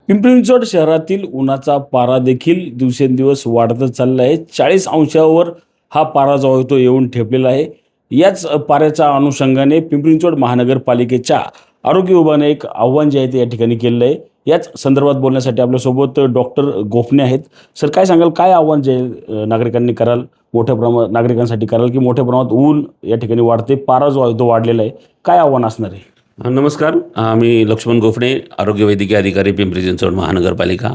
पिंपरी चिंचवड शहरातील उन्हाचा पारा देखील दिवसेंदिवस वाढतच चालला आहे. 40 अंशावर हा पारा जो आहे तो येऊन ठेपलेला आहे. याच पाऱ्याच्या अनुषंगाने पिंपरी चिंचवड महानगरपालिकेच्या आरोग्य विभागाने एक आव्हान जे आहे ते या ठिकाणी केलेलं आहे. याच संदर्भात बोलण्यासाठी आपल्यासोबत डॉक्टर गोफणे आहेत. सर, काय सांगाल, काय आव्हान जे नागरिकांनी कराल, मोठ्या प्रमाणात नागरिकांसाठी कराल की मोठ्या प्रमाणात ऊन या ठिकाणी वाढते, पारा जो आहे तो वाढलेला आहे, काय आव्हान असणार आहे? नमस्कार. मी लक्ष्मण गोफणे, आरोग्य वैद्यकीय अधिकारी, पिंपरी चिंचवड महानगरपालिका.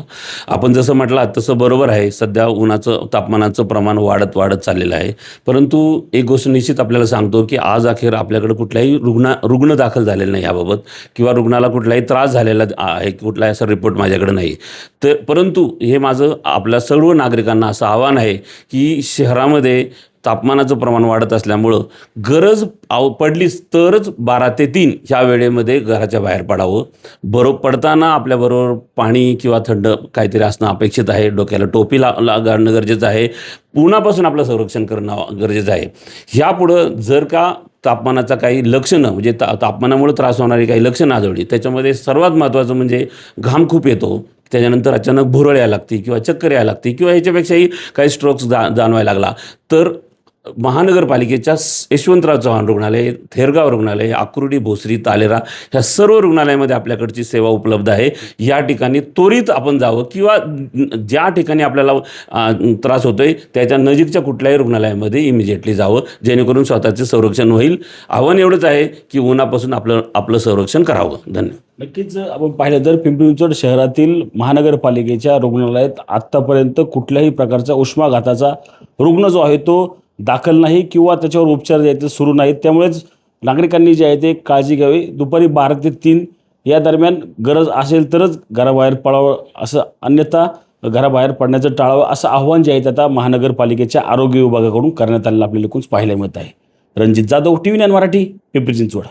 आपण जसं म्हटलात तसं बरोबर आहे. सध्या उन्हाचं तापमानाचं प्रमाण वाढत चाललेलं आहे. परंतु एक गोष्ट निश्चित आपल्याला सांगतो की आज अखेर आपल्याकडे कुठलाही रुग्ण दाखल झालेला नाही याबाबत, किंवा रुग्णाला कुठलाही त्रास झालेला आहे, कुठलाही असा रिपोर्ट माझ्याकडे नाही. तर परंतु हे माझं आपल्या सर्व नागरिकांना असं आव्हान आहे की शहरामध्ये तापमानाचं प्रमाण वाढत असल्यामुळं गरज पडलीच तरच 12 ते 3 ह्या वेळेमध्ये घराच्या बाहेर पडावं. पडताना आपल्याबरोबर पाणी किंवा थंड काहीतरी असणं अपेक्षित आहे. डोक्याला टोपी घालणं गरजेचं आहे. उन्हापासून आपलं संरक्षण करणं गरजेचं आहे. ह्यापुढं जर का तापमानाचा काही लक्षणं, म्हणजे तापमानामुळे त्रास होणारी काही लक्षणं आढळली, त्याच्यामध्ये सर्वात महत्त्वाचं म्हणजे घाम खूप येतो, त्याच्यानंतर अचानक भुरळ यायला लागती किंवा चक्कर यायला लागती किंवा ह्याच्यापेक्षाही काही स्ट्रोक्स जाणवायला लागला, तर महानगरपालिकेच्या यशवंतराव चव्हाण रुग्णालय, थेरगाव रुग्णालय, आकुर्डी, भोसरी, तालेरा ह्या सर्व रुग्णालयामध्ये आपल्याकडची सेवा उपलब्ध आहे. या ठिकाणी त्वरित आपण जावं किंवा ज्या ठिकाणी आपल्याला त्रास होतोय त्याच्या नजीकच्या कुठल्याही रुग्णालयामध्ये इमिजिएटली जावं, जेणेकरून स्वतःचे संरक्षण होईल. आव्हान एवढंच आहे की उन्हापासून आपलं संरक्षण करावं. धन्यवाद. नक्कीच आपण पाहिलं तर पिंपरी चिंचवड शहरातील महानगरपालिकेच्या रुग्णालयात आत्तापर्यंत कुठल्याही प्रकारचा उष्माघाताचा रुग्ण जो आहे तो दाखल नाही किंवा त्याच्यावर उपचार जे आहेत ते सुरू नाहीत. त्यामुळेच नागरिकांनी जे आहे ते काळजी घ्यावी. दुपारी 12 ते 3 या दरम्यान गरज असेल तरच घराबाहेर पडावं, असं अन्यथा घराबाहेर पडण्याचं टाळावं, असं आव्हान जे आहे ते आता महानगरपालिकेच्या आरोग्य विभागाकडून करण्यात आलेलं आपल्याला एकूणच पाहायला मिळत आहे. रणजित जाधव, TV9 मराठी, पिंपरी चिंचवड.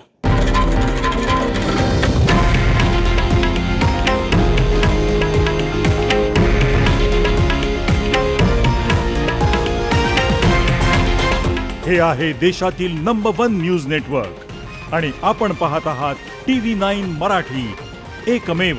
हे आहे देशातील नंबर 1 न्यूज नेटवर्क आणि आपण पाहत आहात TV9 मराठी, एकमेव.